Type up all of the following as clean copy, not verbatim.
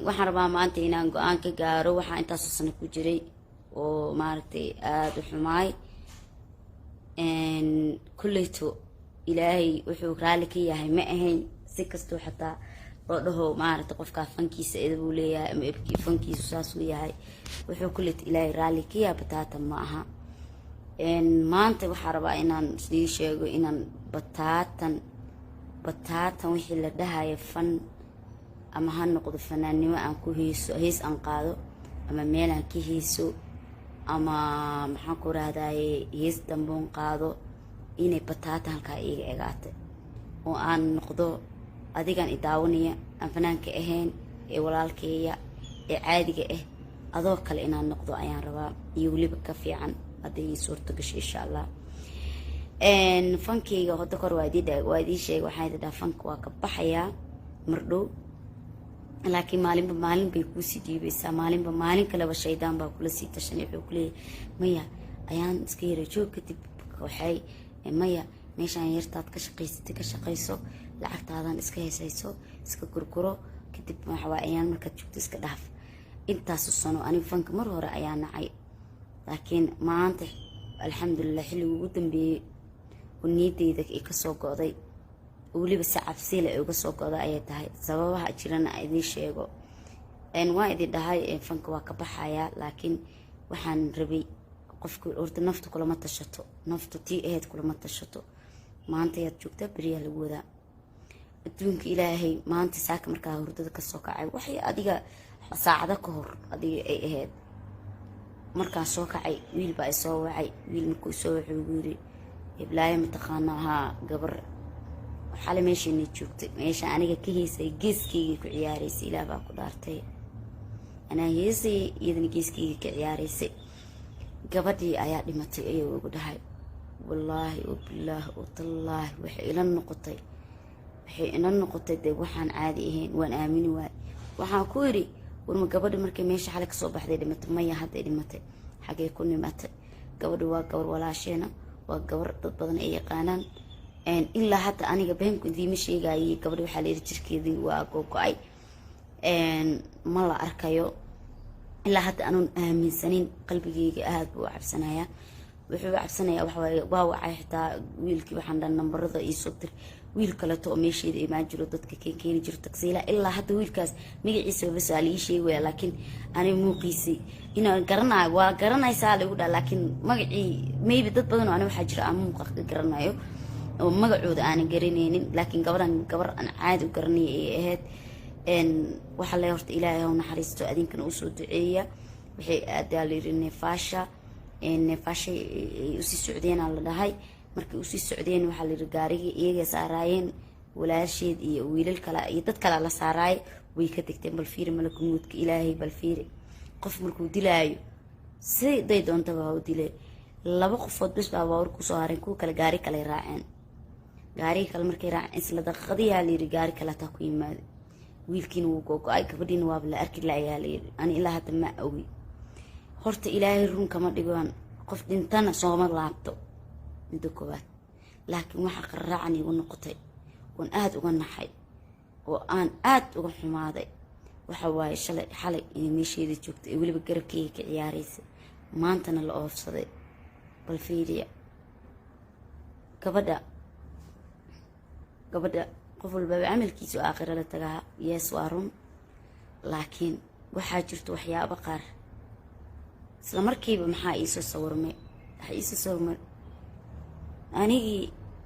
waxaan rabaa maanta inaan go-aan ka gaaro waxaa intaasoo sano ku jiray oo maaragtay aada u xumaay kulleyto ilaahay wuxuu raalli ka yahay ma ahayn si kastoo xataa loo dhaho maaragtay qofkaa fankiisa edabuu leeyahay ama ebkii fankiisu saasuu yahay wuxuu kulleyto ilaahay raalli ka yahay bataatan ma aha maanta waxaa rabaa inaan sii sheego inaan bataatan wixii la dhahayo fan ama ha noqdo fanaannimo aan ku hees aan qaado ama meel aan ka heeso ama maxaan ku rahdaye hees damboon qaado inay bataata halkaa iiga egaatay oo aan noqdo adigan i daawanaya aan fanaanka ahayn ee walaalkeeya ee caadiga ah adoo kale inaan noqdo ayaan rabaa iyo weliba ka fiican hadday ii suurto gasho insha allah fankeyga hadda kor waa idii sheegay waxaan idin dhahaa fanka waa ka baxayaa mardhow laakiin maalinba maalin bay kuusii dhiibaysaa maalinba maalin kaleba shaydaan baa kula sii tashanay wuxuu kuleeyahay maya ayaan iska yara joog kadib waxay maya meeshaan yartaad ka shaqaysatay ka shaqayso lacagtaadan iska heesayso iska gurguro kadib waxawaa ayaan markaad joogto iska dhaaf intaasu sano aniga fanka mar hore ayaa nacay laakiin maanta alxamdulilah xilliga ugu dambeeyey oo niyadeyda ay kasoo go'day weliba si cabsiile ay uga soo go'da ayay tahay sababaha jirana idiin sheego waa idin dhahay fanka waa ka baxayaa laakiin waxaan rabay qofku horta naftu kulama tashato naftu tii ahayd kulama tashato maanta ayaad joogtaa beriyaa lagu wadaa adduunka ilaahay maanta saaka markaa hurdada kasoo kacay waxay adiga saacado ka hor adiga ay ahayd markaan soo kacay wiil baa isoo wacay wiil markuu soo wuxuu ugu yiri iblaayo mataqaana haa gabar xale meeshaynay joogtay meesha aniga ka heesay geeskeyga ku ciyaaraysay ilaah baa ku dhaartay anaa heesay iyadana geeskeyga ka ciyaaraysay gabadhii ayaa dhimatay ayuu ugu dhahay wallaahi wabilaahi watallaahi waxay ila noqotay dee waxaan caadi ahayn waan aamini waay waxaan ku yidhi warma gabadhi markay meesha xale kasoo baxday dhimatay maya hadday dhimatay xagee ku nimatay gabadhi waa gabar walaasheena waa gabar dad badan ay yaqaanaan ilaa hadda aniga beenku idiima sheegayay gabadhi waxaa la yidhi jirkeedii waa gogo-ay ma la arkayo ilaa hadda anuun aaminsanin qalbigeyga aad buu u cabsanayaa wuxuu u cabsanayaa waxawaaye waa wacay xitaa wiilkii waxaan dhan nambarada iisoo dir wiil kaleto oo meesheeda imaan jiro dadka keeni jiro tagsiila ilaa hadda wiilkaas magaciisa bas waa laii sheegi waya laakiin aniga muuqiisii inaan garanayo waa garanaysaa lagu dhaha laakiin magacii maybe dad badan oo aniga waxaa jira aan muuqa ka garanayo oo magacooda aanan garanaynin laakiin gabar aan caadi u garanaya ay ahayd waxaa le horta ilaahay ha u naxariisto adinkana usoo duceeya waxay aadaa layidhi neefaashay usii socdeenaa la dhahay markay usii socdeen waxaa layidhi gaarigii iyaga saaraayeen walaasheed iyo wiilal kale iyo dad kale la saaraay way ka degteen bal fiiri malaka muudka ilaahay bal fiiri qof markuu dilaayo siday doontaba ha u dile 2 qofood bas baa baawar kusoo hareen kuwa kale gaari kale raaceen gaariga kale markay raaceen isla daqiiqadiyaa layidhi gaari kale hataa ku yimaada wiilkiina wuu gogo-ay gabadhiina waaba la arki laayaa layidhi ani ilaa hadda ma ogi horta ilaahay run kama dhigaan qof dhintana sooma laabto midda koowaad laakiin waxaa qarraacan igu noqotay oon aada uga naxay oo aan aada uga xumaaday waxa waaye xalay inay meesheeda joogtay ee weliba garabkeyga ka ciyaaraysay maantana la oofsaday bal fiiriya gabadha qof walbaba camalkiisa oo aakhira la tagaa yees waa run laakiin waxaa jirto waxyaabo qaar isla markiiba maxaa iisoo sawirmay anigii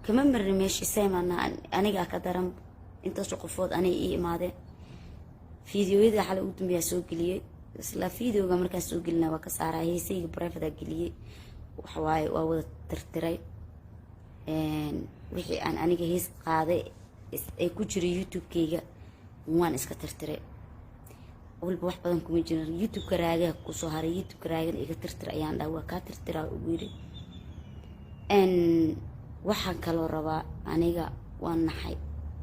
kama marni meeshii seymana anigaa ka daran intaasoo qofood aniga ii imaadeen fiidiyoyada xalay ugu dambeeyaa soo geliyey isla fiideoga markaan soo gelina waa ka saaraa heesayga bareefada geliyey waxawaaye waa wada tirtiray wixii aan aniga hees qaaday ay ku jiray youtube-keyga waan iska tirtiray walba wax badan kuma jiran youtube-ka raagaha kusoo haray youtube-ka raagana iga tirtir ayaan dhaha waa kaa tirtiraa ugu yidhi waxaan kaloo rabaa aniga waan naxay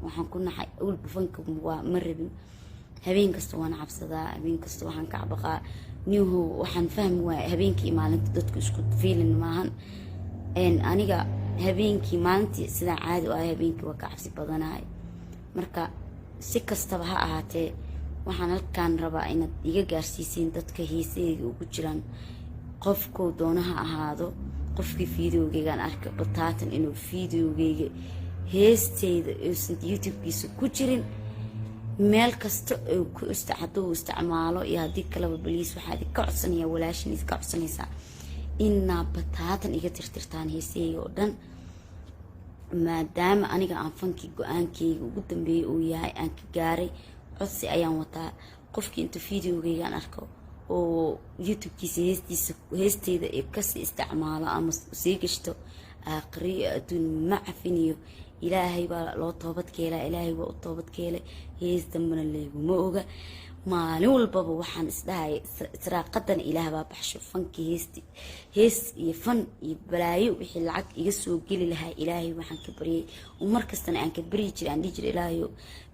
waxaan ku naxay awalba fanka waa ma rabin habeen kasta waan cabsadaa habeen kasta waxaan ka cabaqaa niyahow waxaan fahmi waaya habeenkii maalinta dadku isku fiilin maahan aniga habeenkii maalintii sidaan caadi u ahay habeenkii waa ka cabsi badanahay. marka si kastaba ha ahaatee waxaan halkaan rabaa inaad iga gaarsiisiin dadka heesayga ugu jiraan, qofkuu doona ha ahaado. qofkii fiidiyogeygaan arkay bataatan inuu fiidiyogeyga heesteyda uusan youtube-kiisa ku jirin, meel kasta hadduu isticmaalo iyo haddii kaleba baliis waxaa idinka codsanayaa, walaashin idinka codsanaysaa inaa bataatan iga tirtirtaan heesayga oo dhan, maadaama aniga aan fankii go-aankeyga ugu dambeeyay uu yahay aan ka gaaray. codsi ayaan wataa qofkii inta fiidiyogeygaan arko oo youtube-kiisa heesteyda ee kasii isticmaalo ama sii gashto, aakhiriyo adduun ma cafiniyo. ilaahay baa loo toobadkeelaa, ilaahay waa u toobadkeelay, hees dambana leeguma oga. maalin walbaba waxaan isdhahaya israaqadan ilaah baa baxsho, fankii hees iyo fan iyo balaayo wixii lacag iga soo geli lahaa ilaahay waxaan ka baryay. markastana aan ka baryi jiray, aan dhihi jiray ilaahayo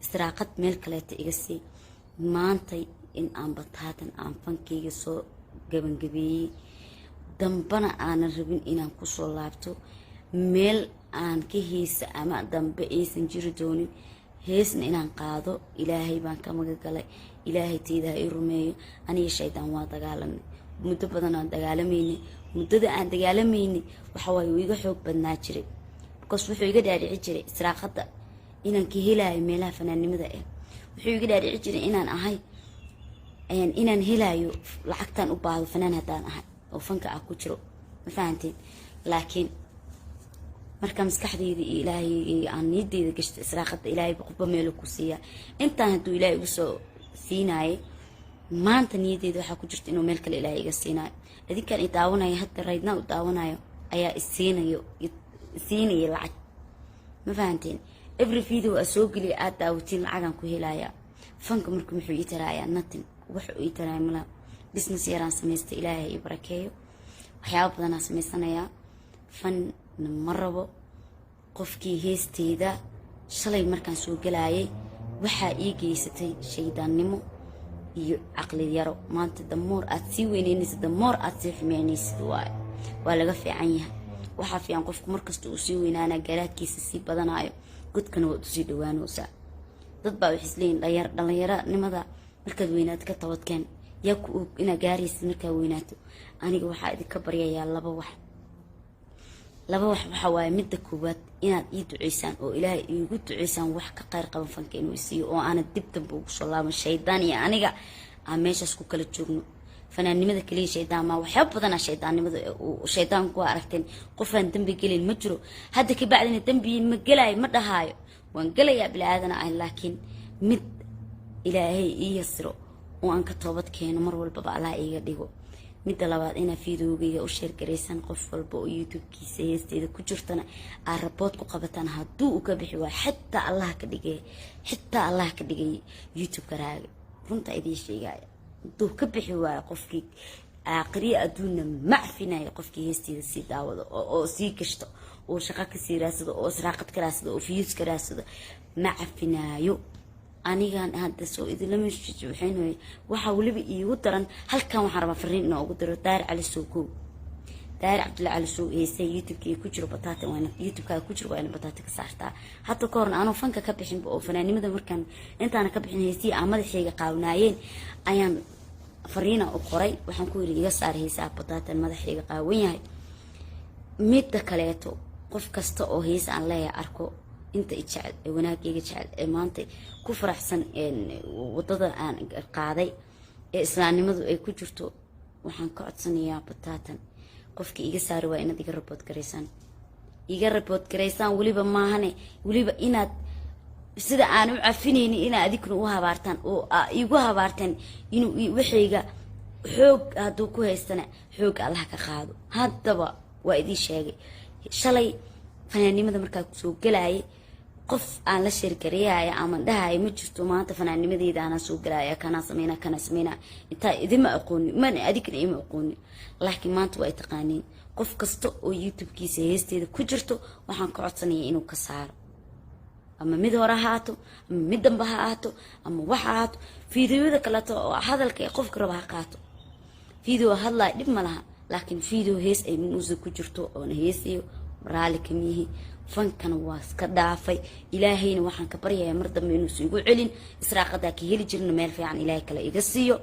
israaqad meel kaleeta iga sii. maantay in aan bataatan aan fankeyga soo gabangabeeyey, dambana aanan rabin inaan kusoo laabto meel aan ka heesa ama dambe aysan jiri doonin. heesna inaan qaado ilaahay baan ka magagalay, ilaahay teyda i rumeeyo. aniga shaydaan waa dagaalanay muddo badan, aan dagaalamayna. muddada aan dagaalamayna waxa waaye uu iga xoog badnaa jiray, because wuxuu iga dhaadhici jiray israaqada inaan ka helaayo meelaha fanaannimada ah. wuxuu iga dhaadhici jiray inaan ahay inaan helaayo lacagtaan u baahdo fanaan haddaan ahay oo fanka ah ku jiro, ma fahanteen. laakiin marka maskaxdeyda iyo ilaahay aan niyadeyda gashto israaqada, ilaahay qofba meel ku siiya. intaan hadduu ilaahay igu soo siinaayay, maanta niyadeyda waxaa ku jirta inuu meel kale ilaahay iga siinaayo. idinkaan i daawanayo hadda raydnaa u daawanayo ayaa isiinaya lacag, ma fahanteen. every video aa soo geliya aad daawatiin lacagaan ku helayaa. fanka marka muxuu ii tarayaa nothing, wuxuu ii taraya mala. business yaraan samaystay, ilaahay ii barakeeyo. waxyaaba badanaa samaysanayaa. fan ma rabo. qofkii heesteyda shalay markaan soo galaayay waxaa ii geysatay shaydaannimo iyo caqli yaro. maanta damoor aad sii weyneynaysa, damoor aad sii xumeynaysid waa laga fiican yahay. waxaa fiican qofku markasta uu sii weynaanaa, garaadkiisa sii badanaayo, godkana waad usii dhawaanaysaa. dad baa waxay isleeyihin dhallinyaronimada markaad weynaato ka tabadkeen, yaa ku og inaad gaaraysid markaad weynaato. aniga waxaa idinka baryayaa laba wax waxa waaye. midda koowaad inaad ii duceysaan oo ilaahay iigu duceysaan wax ka qayr qaban fanka inuu isiiyo, oo aanad dib dambe ugu soo laaban. shaydaan iyo aniga aan meeshaas ku kala joogno. fanaannimada kaliya shaydaan maa, waxyaaba badanaa shaydaannimada. shaydaanku waa aragteen qofaan dambi gelin ma jiro. hadda ka bacdina dambi ma gelaayo ma dhahaayo, waan gelayaa bilaaadana ah. laakiin mid ilaahay ii yasiro oo aan ka toobad keeno mar walbaba allah iiga dhigo. midda labaad inaa fiidiyogeyga u sheergaraysan qof walba oo youtube-kiisa heesteyda ku jirtana aa rabood ku qabataan. hadduu u ka bixi waa xitaa allah ka dhigay youtube-ka raaga. runta idiin sheegaya, hadduu ka bixi waayo qofkii aakhiriya adduunna macfinaya qofkii heesteyda sii daawado oo sii gashto oo shaqo kasii raadsado oo israaqad ka raadsado oo fiyuus ka raadsado, ma cafinaayo. anigaan hadda soo idinlama waxaynahay. waxaa weliba iigu daran halkan waxaan rabaa fariin inaan ugu daro daahir cali sookow, daahir cabdulla cali soo heesay youtube-kii ku jiro bataatan, waana youtube-kaaga ku jiro waa ina bataatan ka saartaa. hadda ka horna anoo fanka ka bixinba oo fanaannimada markaan intaana ka bixin heesii aan madaxayga qaawanaayeen ayaan fariina u qoray. waxaan ku yiri iga saar heesaa bataatan madaxayga qaawan yahay. midda kaleeto qof kasta oo hees aan leeyahay arko inta jecel ee wanaagayga jecel ee maanta ku faraxsan wadada aan qaaday ee islaamnimadu ay ku jirto, waxaan ka codsanayaa bataatan qofkii iga saari waa inaad iga rabood garaysaan. weliba maahane, weliba inaad sida aan u cafinaynin inaad adiguna u habaartaan oo igu habaarteen inuu waxayga xoog hadduu ku haystana xoog allah ka qaado. haddaba waa idin sheegay shalay fanaannimada markaa soo galaayay qof aan la sheergareeyaya ama dhahay ma jirto. maanta fanaannimadeeda aan soo galaaya kana sameeyna inta idima aqooni man adigna ima aqooni. laakiin maanta waa taqaaniin qof kasta oo youtube-kiisa heesteeda ku jirto waxaan ka codsanayaa inuu ka saaro, ama mid hore haato ama mid dambe haato ama waxa haato. fiidiyowada kale oo hadalka qofka raba ha qaato. fiidiyo hadlaa dhib ma laha, laakiin fiidiyo hees ay muusic ku jirto oo heesiyo raalli kamiihi fankana waa iska dhaafay ilaahayna waxaan ka baryayaa mar dambe inuu igu celin israaqada ka heli jirna meel fiican ilaahay kale iga siiyo